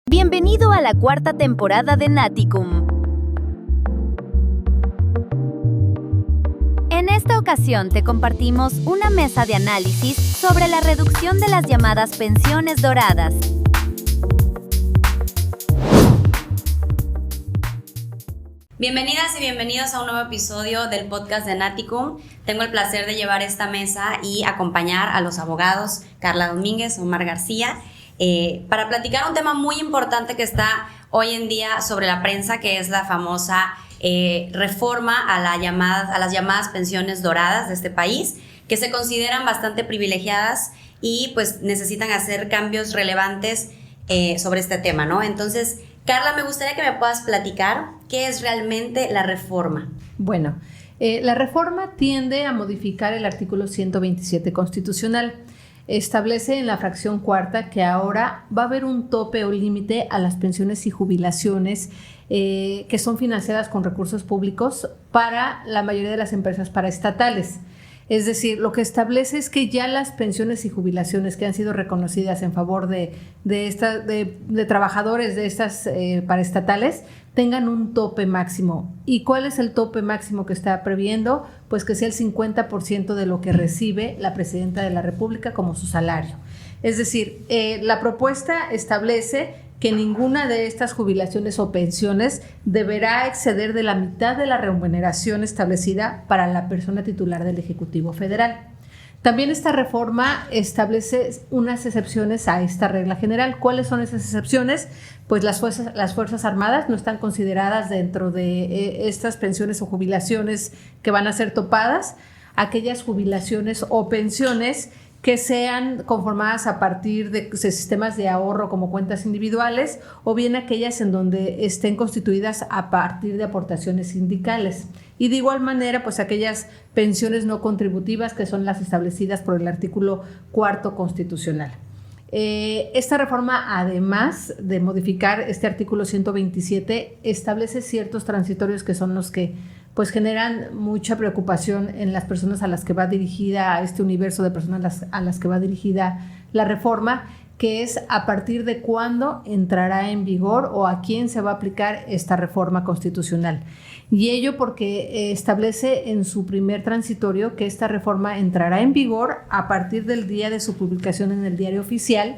Bienvenido a la cuarta temporada de Naticum. En esta ocasión te compartimos una mesa de análisis sobre la reducción de las llamadas pensiones doradas. Bienvenidas y bienvenidos a un nuevo episodio del podcast de Naticum. Tengo el placer de llevar esta mesa y acompañar a los abogados Carla Domínguez, Omar García, para platicar un tema muy importante que está hoy en día sobre la prensa, que es la famosa reforma a las llamadas pensiones doradas de este país, que se consideran bastante privilegiadas y pues necesitan hacer cambios relevantes sobre este tema, ¿no? Entonces, Carla, me gustaría que me puedas platicar qué es realmente la reforma. Bueno, la reforma tiende a modificar el artículo 127 constitucional. Establece en la fracción cuarta que ahora va a haber un tope o límite a las pensiones y jubilaciones que son financiadas con recursos públicos para la mayoría de las empresas paraestatales. Es decir, lo que establece es que ya las pensiones y jubilaciones que han sido reconocidas en favor de trabajadores de estas paraestatales tengan un tope máximo. ¿Y cuál es el tope máximo que está previendo? Pues que sea el 50% de lo que recibe la Presidenta de la República como su salario. Es decir, la propuesta establece que ninguna de estas jubilaciones o pensiones deberá exceder de la mitad de la remuneración establecida para la persona titular del Ejecutivo Federal. También esta reforma establece unas excepciones a esta regla general. ¿Cuáles son esas excepciones? Pues las Fuerzas Armadas no están consideradas dentro de estas pensiones o jubilaciones que van a ser topadas. Aquellas jubilaciones o pensiones que sean conformadas a partir de sistemas de ahorro como cuentas individuales, o bien aquellas en donde estén constituidas a partir de aportaciones sindicales. Y de igual manera, pues aquellas pensiones no contributivas que son las establecidas por el artículo 4 constitucional. Esta reforma, además de modificar este artículo 127, establece ciertos transitorios que son los que pues generan mucha preocupación en las personas a las que va dirigida, a este universo de personas a las que va dirigida la reforma, que es a partir de cuándo entrará en vigor o a quién se va a aplicar esta reforma constitucional. Y ello porque establece en su primer transitorio que esta reforma entrará en vigor a partir del día de su publicación en el Diario Oficial,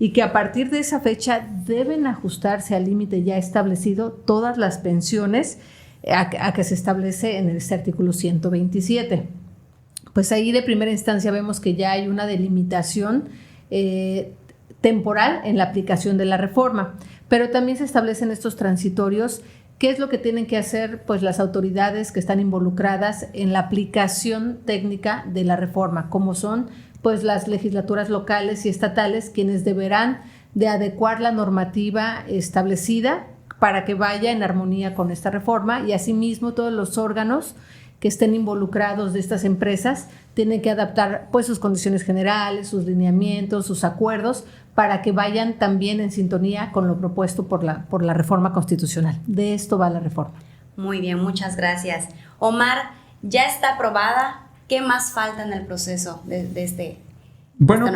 y que a partir de esa fecha deben ajustarse al límite ya establecido todas las pensiones a que se establece en este artículo 127. Pues ahí de primera instancia vemos que ya hay una delimitación temporal en la aplicación de la reforma, pero también se establecen estos transitorios. ¿Qué es lo que tienen que hacer pues las autoridades que están involucradas en la aplicación técnica de la reforma? Como son pues las legislaturas locales y estatales, quienes deberán de adecuar la normativa establecida para que vaya en armonía con esta reforma, y asimismo todos los órganos que estén involucrados de estas empresas tienen que adaptar pues sus condiciones generales, sus lineamientos, sus acuerdos, para que vayan también en sintonía con lo propuesto por la reforma constitucional. De esto va la reforma. Muy bien, muchas gracias. Omar, ¿ya está aprobada? ¿Qué más falta en el proceso de este? Bueno,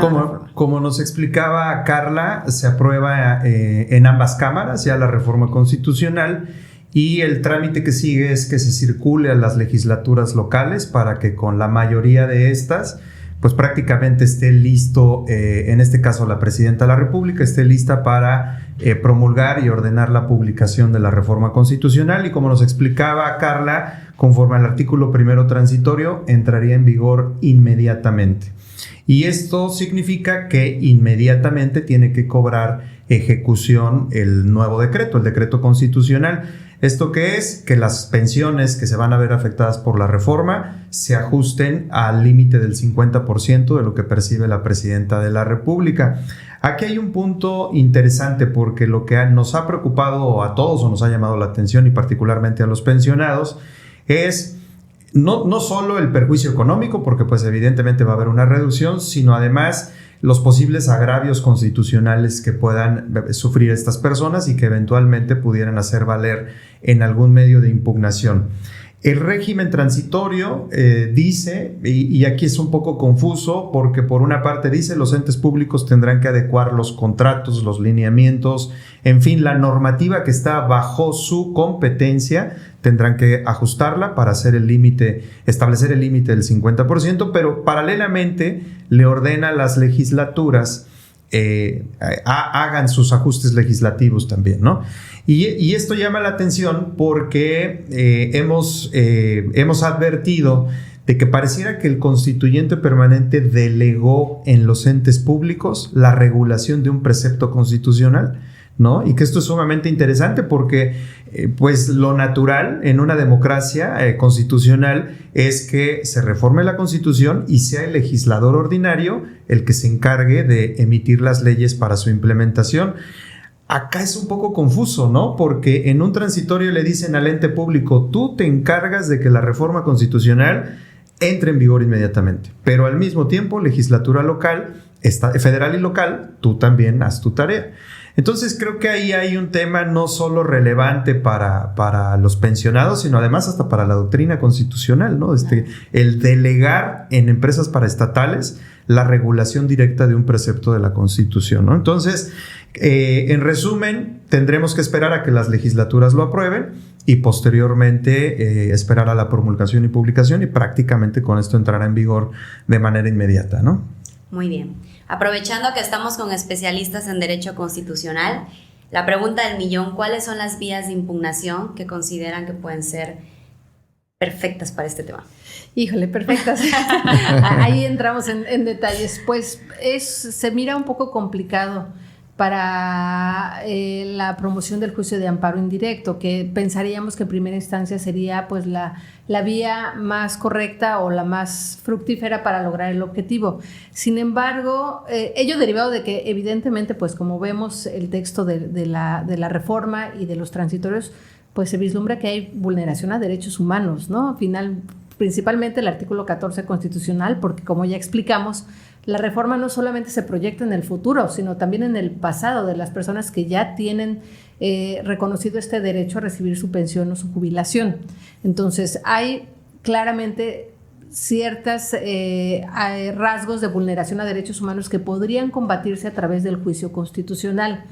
como nos explicaba Carla, se aprueba en ambas cámaras ya la reforma constitucional, y el trámite que sigue es que se circule a las legislaturas locales para que con la mayoría de estas, pues prácticamente esté listo, en este caso la Presidenta de la República, esté lista para promulgar y ordenar la publicación de la reforma constitucional. Y como nos explicaba Carla, conforme al artículo primero transitorio, entraría en vigor inmediatamente. Y esto significa que inmediatamente tiene que cobrar ejecución el nuevo decreto, el decreto constitucional. ¿Esto qué es? Que las pensiones que se van a ver afectadas por la reforma se ajusten al límite del 50% de lo que percibe la Presidenta de la República. Aquí hay un punto interesante, porque lo que nos ha preocupado a todos o nos ha llamado la atención, y particularmente a los pensionados, es no solo el perjuicio económico, porque pues evidentemente va a haber una reducción, sino además los posibles agravios constitucionales que puedan sufrir estas personas y que eventualmente pudieran hacer valer en algún medio de impugnación. El régimen transitorio dice, y aquí es un poco confuso porque por una parte dice los entes públicos tendrán que adecuar los contratos, los lineamientos, en fin, la normativa que está bajo su competencia tendrán que ajustarla para hacer establecer el límite del 50%, pero paralelamente le ordena a las legislaturas hagan sus ajustes legislativos también, ¿no? Y esto llama la atención porque hemos advertido de que pareciera que el constituyente permanente delegó en los entes públicos la regulación de un precepto constitucional, ¿no? Y que esto es sumamente interesante porque pues lo natural en una democracia constitucional es que se reforme la Constitución y sea el legislador ordinario el que se encargue de emitir las leyes para su implementación. Acá es un poco confuso, ¿no? Porque en un transitorio le dicen al ente público, tú te encargas de que la reforma constitucional entre en vigor inmediatamente, pero al mismo tiempo legislatura local, federal y local, tú también haz tu tarea. Entonces creo que ahí hay un tema no solo relevante para los pensionados, sino además hasta para la doctrina constitucional, ¿no? El delegar en empresas paraestatales la regulación directa de un precepto de la Constitución, ¿no? Entonces, en resumen, tendremos que esperar a que las legislaturas lo aprueben y posteriormente esperar a la promulgación y publicación y prácticamente con esto entrará en vigor de manera inmediata, ¿no? Muy bien. Aprovechando que estamos con especialistas en Derecho Constitucional, la pregunta del millón, ¿cuáles son las vías de impugnación que consideran que pueden ser perfectas para este tema? Híjole, perfectas. Ahí entramos en detalles. Pues se mira un poco complicado para la promoción del juicio de amparo indirecto, que pensaríamos que en primera instancia sería pues la vía más correcta o la más fructífera para lograr el objetivo. Sin embargo, ello derivado de que evidentemente, pues como vemos el texto de la reforma y de los transitorios, pues se vislumbra que hay vulneración a derechos humanos, ¿no? Principalmente el artículo 14 constitucional, porque como ya explicamos, la reforma no solamente se proyecta en el futuro, sino también en el pasado de las personas que ya tienen reconocido este derecho a recibir su pensión o su jubilación. Entonces, hay claramente ciertos rasgos de vulneración a derechos humanos que podrían combatirse a través del juicio constitucional.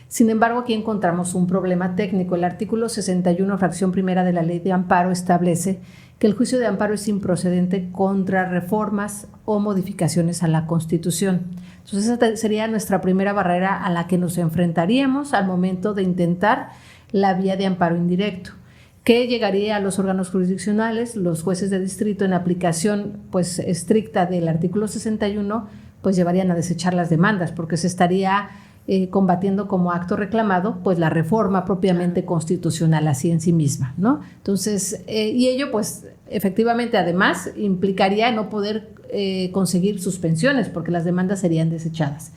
Sin embargo, aquí encontramos un problema técnico. El artículo 61, fracción primera de la Ley de Amparo establece que el juicio de amparo es improcedente contra reformas o modificaciones a la Constitución. Entonces, esa sería nuestra primera barrera a la que nos enfrentaríamos al momento de intentar la vía de amparo indirecto, que llegaría a los órganos jurisdiccionales, los jueces de distrito, en aplicación pues estricta del artículo 61, pues llevarían a desechar las demandas, porque se estaría combatiendo como acto reclamado pues la reforma propiamente constitucional así en sí misma, ¿no? Entonces, y ello pues efectivamente además implicaría no poder conseguir suspensiones porque las demandas serían desechadas.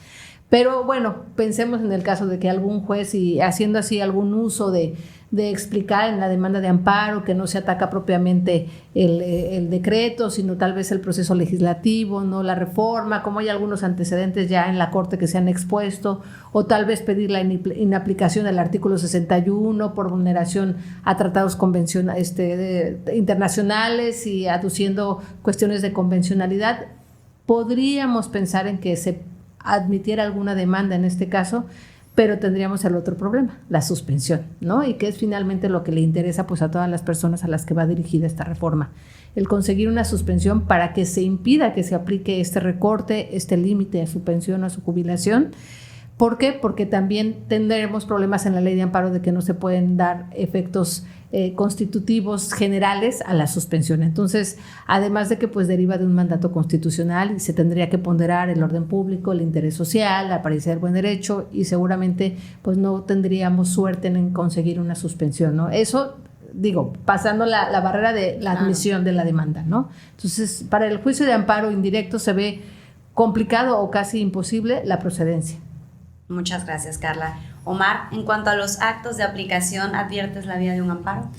Pero bueno, pensemos en el caso de que algún juez, y haciendo así algún uso de explicar en la demanda de amparo que no se ataca propiamente el decreto, sino tal vez el proceso legislativo, no la reforma, como hay algunos antecedentes ya en la Corte que se han expuesto, o tal vez pedir la inaplicación del artículo 61 por vulneración a tratados internacionales y aduciendo cuestiones de convencionalidad. Podríamos pensar en que se admitiera alguna demanda en este caso, pero tendríamos el otro problema, la suspensión, ¿no? Y que es finalmente lo que le interesa pues a todas las personas a las que va dirigida esta reforma, el conseguir una suspensión para que se impida que se aplique este recorte, este límite a su pensión o a su jubilación. ¿Por qué? Porque también tendremos problemas en la ley de amparo de que no se pueden dar efectos constitutivos generales a la suspensión. Entonces, además de que pues deriva de un mandato constitucional y se tendría que ponderar el orden público, el interés social, la apariencia del buen derecho, y seguramente pues no tendríamos suerte en conseguir una suspensión, ¿no? Eso, digo, pasando la barrera de la admisión de la demanda, ¿no? Entonces, para el juicio de amparo indirecto se ve complicado o casi imposible la procedencia. Muchas gracias, Carla. Omar, en cuanto a los actos de aplicación, ¿adviertes la vía de un amparo?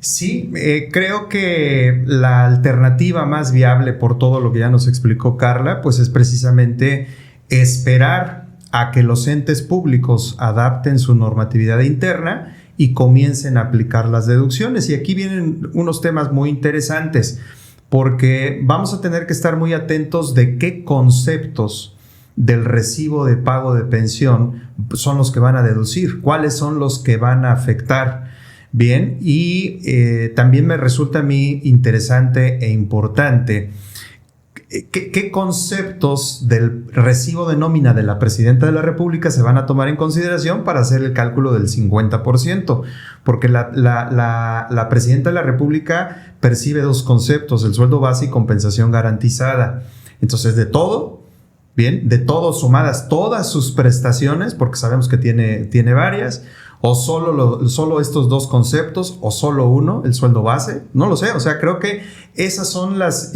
Sí, creo que la alternativa más viable por todo lo que ya nos explicó Carla, pues es precisamente esperar a que los entes públicos adapten su normatividad interna y comiencen a aplicar las deducciones. Y aquí vienen unos temas muy interesantes, porque vamos a tener que estar muy atentos de qué conceptos del recibo de pago de pensión son los que van a deducir, cuáles son los que van a afectar. Bien, y también me resulta a mí interesante e importante qué conceptos del recibo de nómina de la Presidenta de la República se van a tomar en consideración para hacer el cálculo del 50%, porque la Presidenta de la República percibe dos conceptos, el sueldo base y compensación garantizada. Entonces, de todo, bien, de todo sumadas todas sus prestaciones, porque sabemos que tiene varias, o solo estos dos conceptos, o solo uno, el sueldo base, no lo sé. O sea, creo que esas son las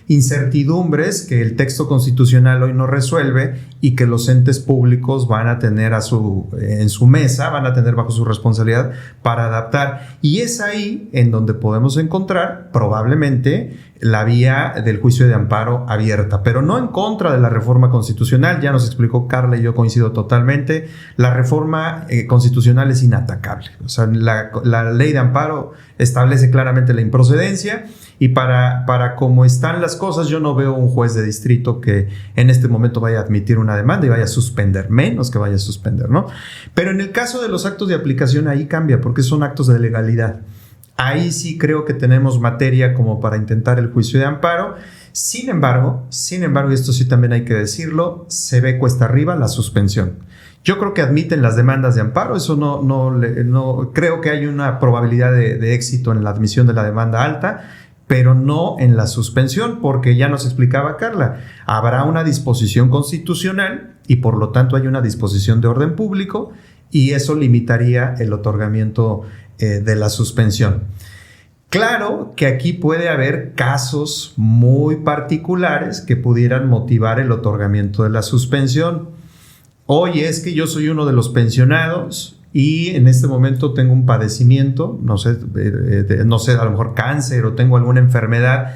incertidumbres que el texto constitucional hoy no resuelve y que los entes públicos van a tener en su mesa, van a tener bajo su responsabilidad para adaptar. Y es ahí en donde podemos encontrar probablemente la vía del juicio de amparo abierta, pero no en contra de la reforma constitucional. Ya nos explicó Carla y yo coincido totalmente. La reforma constitucional es inatacable. O sea, la ley de amparo establece claramente la improcedencia, y para cómo están las cosas, yo no veo un juez de distrito que en este momento vaya a admitir una demanda y vaya a suspender, menos que vaya a suspender, ¿no? Pero en el caso de los actos de aplicación, ahí cambia, porque son actos de legalidad. Ahí sí creo que tenemos materia como para intentar el juicio de amparo. Sin embargo, y esto sí también hay que decirlo, se ve cuesta arriba la suspensión. Yo creo que admiten las demandas de amparo, eso no creo que hay una probabilidad de éxito en la admisión de la demanda alta, pero no en la suspensión, porque ya nos explicaba Carla, habrá una disposición constitucional y por lo tanto hay una disposición de orden público, y eso limitaría el otorgamiento de la suspensión. Claro que aquí puede haber casos muy particulares que pudieran motivar el otorgamiento de la suspensión. Oye, es que yo soy uno de los pensionados y en este momento tengo un padecimiento, no sé, a lo mejor cáncer, o tengo alguna enfermedad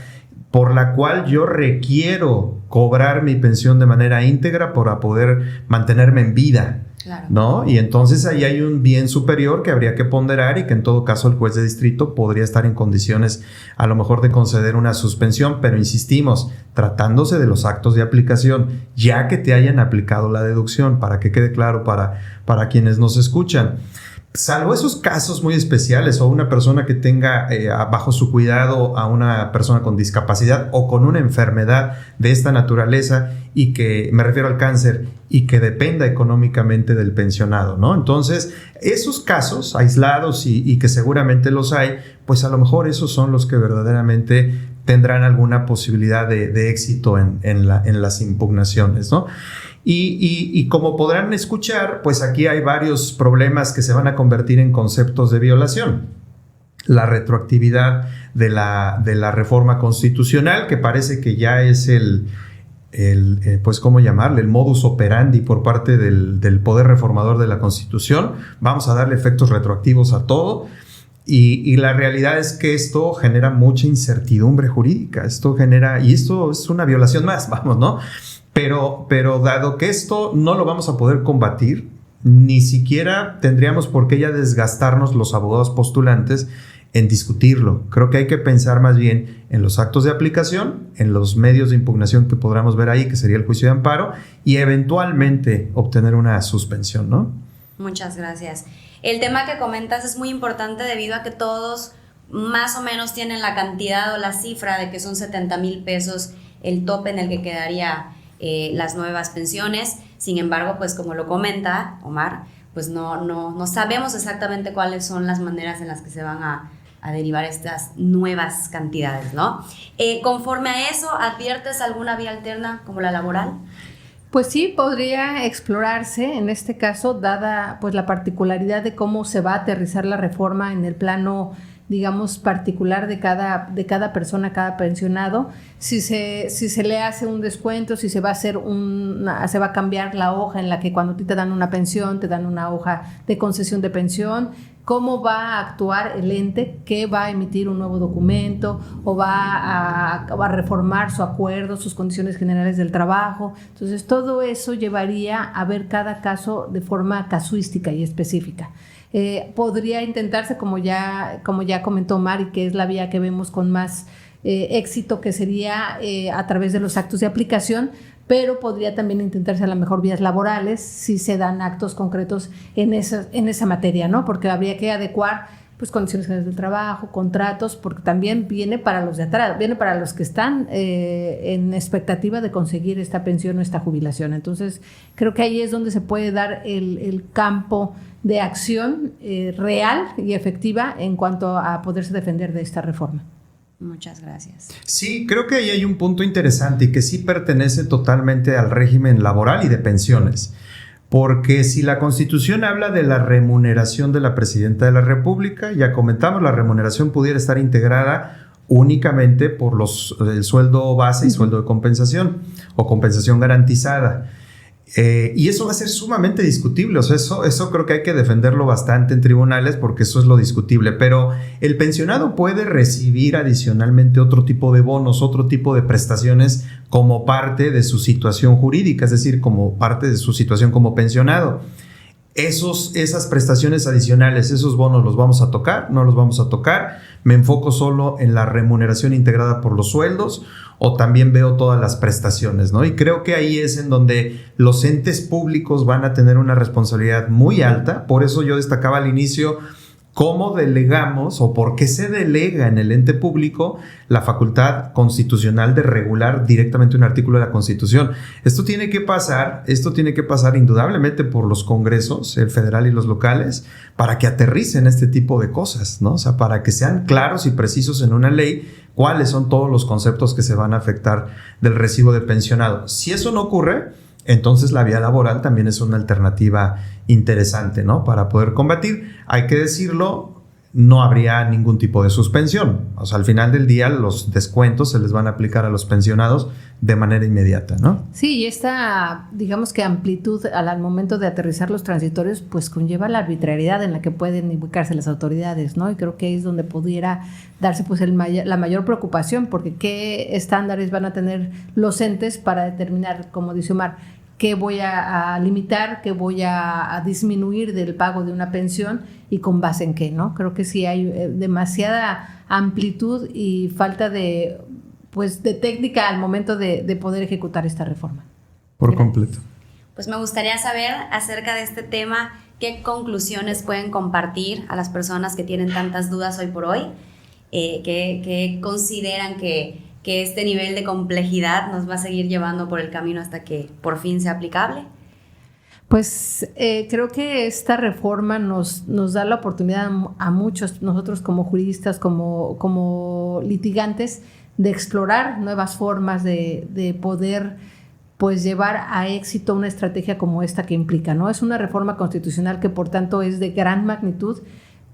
por la cual yo requiero cobrar mi pensión de manera íntegra para poder mantenerme en vida. Claro. ¿No? Y entonces ahí hay un bien superior que habría que ponderar, y que en todo caso el juez de distrito podría estar en condiciones a lo mejor de conceder una suspensión, pero insistimos, tratándose de los actos de aplicación, ya que te hayan aplicado la deducción, para que quede claro para quienes nos escuchan. Salvo esos casos muy especiales, o una persona que tenga bajo su cuidado a una persona con discapacidad o con una enfermedad de esta naturaleza, y que me refiero al cáncer, y que dependa económicamente del pensionado, ¿no? Entonces, esos casos aislados y que seguramente los hay, pues a lo mejor esos son los que verdaderamente tendrán alguna posibilidad de éxito en las impugnaciones, ¿no? Y como podrán escuchar, pues aquí hay varios problemas que se van a convertir en conceptos de violación. La retroactividad de la reforma constitucional, que parece que ya es pues cómo llamarle, el modus operandi por parte del poder reformador de la Constitución. Vamos a darle efectos retroactivos a todo. Y la realidad es que esto genera mucha incertidumbre jurídica. Esto es una violación más, vamos, ¿no? Pero dado que esto no lo vamos a poder combatir, ni siquiera tendríamos por qué ya desgastarnos los abogados postulantes en discutirlo. Creo que hay que pensar más bien en los actos de aplicación, en los medios de impugnación que podamos ver ahí, que sería el juicio de amparo, y eventualmente obtener una suspensión, ¿no? Muchas gracias. El tema que comentas es muy importante debido a que todos más o menos tienen la cantidad o la cifra de que son 70,000 pesos el tope en el que quedaría las nuevas pensiones. Sin embargo, pues como lo comenta Omar, pues no sabemos exactamente cuáles son las maneras en las que se van a derivar estas nuevas cantidades, ¿no? Conforme a eso, ¿adviertes alguna vía alterna como la laboral? Pues sí, podría explorarse en este caso, dada pues la particularidad de cómo se va a aterrizar la reforma en el plano, digamos, particular de cada persona, cada pensionado. si se le hace un descuento, si se va a hacer se va a cambiar la hoja en la que cuando te dan una pensión, te dan una hoja de concesión de pensión, cómo va a actuar el ente, que va a emitir un nuevo documento o va a reformar su acuerdo, sus condiciones generales del trabajo. Entonces, todo eso llevaría a ver cada caso de forma casuística y específica. Podría intentarse, como ya comentó Mari, que es la vía que vemos con más éxito, que sería a través de los actos de aplicación, pero podría también intentarse a lo mejor vías laborales si se dan actos concretos en esa materia, ¿no? Porque habría que adecuar pues condiciones generales del trabajo, contratos, porque también viene para los de atrás, viene para los que están en expectativa de conseguir esta pensión o esta jubilación. Entonces, creo que ahí es donde se puede dar el campo de acción real y efectiva en cuanto a poderse defender de esta reforma. Muchas gracias. Sí, creo que ahí hay un punto interesante y que sí pertenece totalmente al régimen laboral y de pensiones. Porque si la Constitución habla de la remuneración de la Presidenta de la República, ya comentamos, la remuneración pudiera estar integrada únicamente por el sueldo base y sueldo de compensación o compensación garantizada. Y eso va a ser sumamente discutible, o sea, eso creo que hay que defenderlo bastante en tribunales porque eso es lo discutible, pero el pensionado puede recibir adicionalmente otro tipo de bonos, otro tipo de prestaciones como parte de su situación jurídica, es decir, como parte de su situación como pensionado. Esas prestaciones adicionales, esos bonos, ¿los vamos a tocar? ¿No los vamos a tocar? ¿Me enfoco solo en la remuneración integrada por los sueldos o también veo todas las prestaciones, ¿no? Y creo que ahí es en donde los entes públicos van a tener una responsabilidad muy alta. Por eso yo destacaba al inicio cómo delegamos o por qué se delega en el ente público la facultad constitucional de regular directamente un artículo de la Constitución. Esto tiene que pasar indudablemente por los congresos, el federal y los locales, para que aterricen este tipo de cosas, ¿no? O sea, para que sean claros y precisos en una ley cuáles son todos los conceptos que se van a afectar del recibo de pensionado. Si eso no ocurre, entonces la vía laboral también es una alternativa interesante, ¿no? Para poder combatir. Hay que decirlo, no habría ningún tipo de suspensión. O sea, al final del día los descuentos se les van a aplicar a los pensionados de manera inmediata, ¿no? Sí, y esta, digamos que amplitud al momento de aterrizar los transitorios, pues conlleva la arbitrariedad en la que pueden ubicarse las autoridades, ¿no? Y creo que ahí es donde pudiera darse pues la mayor preocupación, porque qué estándares van a tener los entes para determinar, como dice Omar, qué voy a limitar, qué voy a disminuir del pago de una pensión y con base en qué, ¿no? Creo que sí hay demasiada amplitud y falta de técnica al momento de poder ejecutar esta reforma. Por completo. Pues me gustaría saber acerca de este tema, qué conclusiones pueden compartir a las personas que tienen tantas dudas hoy por hoy, que consideran que este nivel de complejidad nos va a seguir llevando por el camino hasta que por fin sea aplicable. Pues creo que esta reforma nos da la oportunidad a muchos, nosotros como juristas, como litigantes, de explorar nuevas formas de poder pues llevar a éxito una estrategia como esta que implica, ¿no? Es una reforma constitucional que por tanto es de gran magnitud,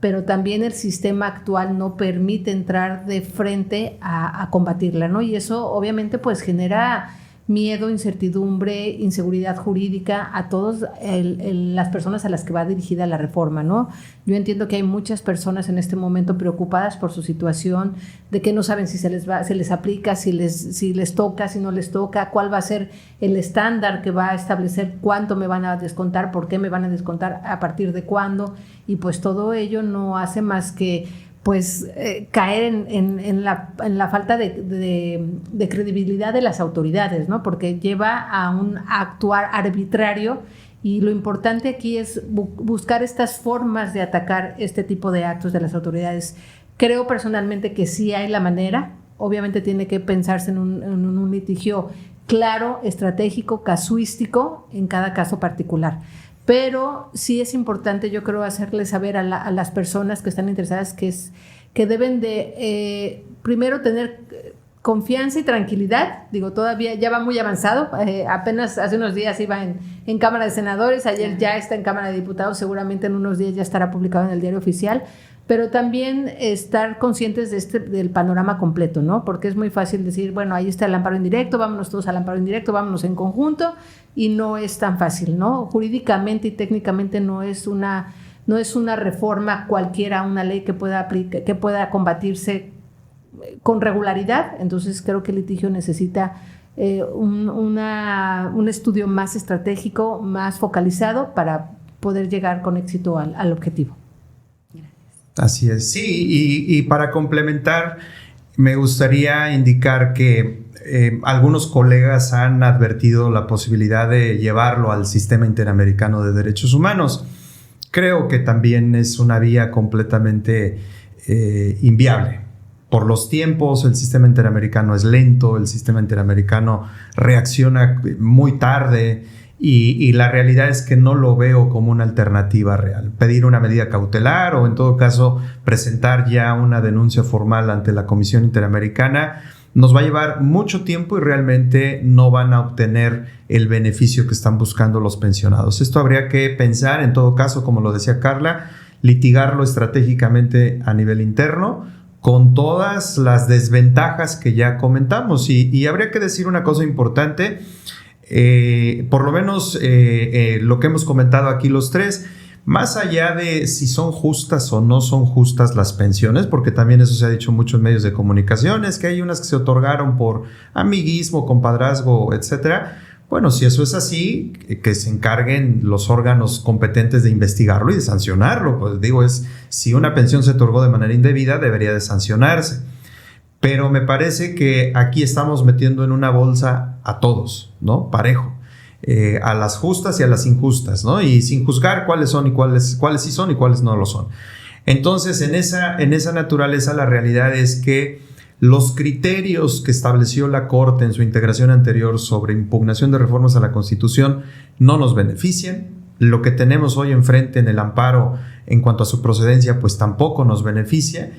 pero también el sistema actual no permite entrar de frente a combatirla, ¿no? Y eso obviamente pues genera miedo, incertidumbre, inseguridad jurídica a todas las personas a las que va dirigida la reforma, ¿no? Yo entiendo que hay muchas personas en este momento preocupadas por su situación, de que no saben si se les aplica, si les toca, si no les toca, cuál va a ser el estándar que va a establecer cuánto me van a descontar, por qué me van a descontar, a partir de cuándo, y pues todo ello no hace más que pues caer en la falta de credibilidad de las autoridades, ¿no? Porque lleva a un actuar arbitrario, y lo importante aquí es buscar estas formas de atacar este tipo de actos de las autoridades. Creo personalmente que sí hay la manera, obviamente tiene que pensarse en un litigio claro, estratégico, casuístico en cada caso particular. Pero sí es importante, yo creo, hacerles saber a las personas que están interesadas que deben de primero tener confianza y tranquilidad. Digo, todavía ya va muy avanzado. Apenas hace unos días iba en Cámara de Senadores, ayer ya está en Cámara de Diputados, seguramente en unos días ya estará publicado en el Diario Oficial. Pero también estar conscientes del panorama completo, ¿no? Porque es muy fácil decir, bueno, ahí está el amparo indirecto, vámonos todos al amparo indirecto, vámonos en conjunto, y no es tan fácil, ¿no? Jurídicamente y técnicamente no es una reforma cualquiera, una ley que pueda combatirse con regularidad. Entonces creo que el litigio necesita un estudio más estratégico, más focalizado para poder llegar con éxito al objetivo. Así es, sí, y para complementar, me gustaría indicar que algunos colegas han advertido la posibilidad de llevarlo al Sistema Interamericano de Derechos Humanos. Creo que también es una vía completamente inviable. Por los tiempos, el sistema interamericano es lento, el sistema interamericano reacciona muy tarde, y la realidad es que no lo veo como una alternativa real. Pedir una medida cautelar o en todo caso presentar ya una denuncia formal ante la Comisión Interamericana nos va a llevar mucho tiempo y realmente no van a obtener el beneficio que están buscando los pensionados. Esto habría que pensar, en todo caso, como lo decía Carla, litigarlo estratégicamente a nivel interno con todas las desventajas que ya comentamos. Y habría que decir una cosa importante. Por lo menos lo que hemos comentado aquí los tres, más allá de si son justas o no son justas las pensiones, porque también eso se ha dicho en muchos medios de comunicación, es que hay unas que se otorgaron por amiguismo, compadrazgo, etcétera. Bueno, si eso es así, que se encarguen los órganos competentes de investigarlo y de sancionarlo. Pues digo, si una pensión se otorgó de manera indebida, debería de sancionarse. Pero me parece que aquí estamos metiendo en una bolsa a todos, ¿no? Parejo. A las justas y a las injustas, ¿no? Y sin juzgar cuáles son y cuáles sí son y cuáles no lo son. Entonces, en esa naturaleza, la realidad es que los criterios que estableció la Corte en su integración anterior sobre impugnación de reformas a la Constitución no nos benefician. Lo que tenemos hoy enfrente en el amparo en cuanto a su procedencia, pues tampoco nos beneficia.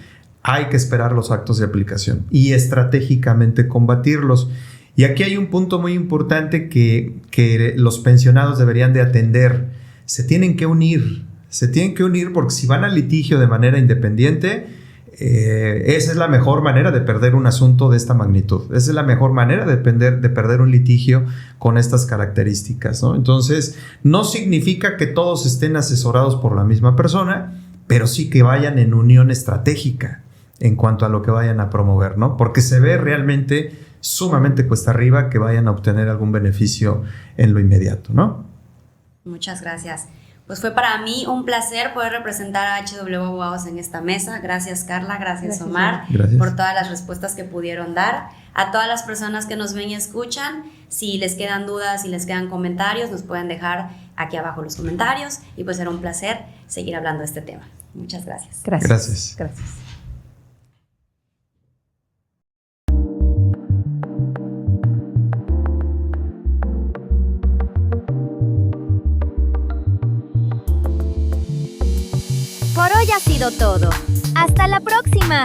Hay que esperar los actos de aplicación y estratégicamente combatirlos. Y aquí hay un punto muy importante que los pensionados deberían de atender. Se tienen que unir porque si van al litigio de manera independiente, esa es la mejor manera de perder un asunto de esta magnitud. Esa es la mejor manera de perder un litigio con estas características, ¿no? Entonces, no significa que todos estén asesorados por la misma persona, pero sí que vayan en unión estratégica en cuanto a lo que vayan a promover, ¿no? Porque se ve realmente sumamente cuesta arriba que vayan a obtener algún beneficio en lo inmediato, ¿no? Muchas gracias. Pues fue para mí un placer poder representar a HW Abogados en esta mesa. Gracias, Carla, gracias Omar, gracias por todas las respuestas que pudieron dar. A todas las personas que nos ven y escuchan, si les quedan dudas, si les quedan comentarios, nos pueden dejar aquí abajo los comentarios, y pues será un placer seguir hablando de este tema. Muchas gracias. Gracias. Por hoy ha sido todo. ¡Hasta la próxima!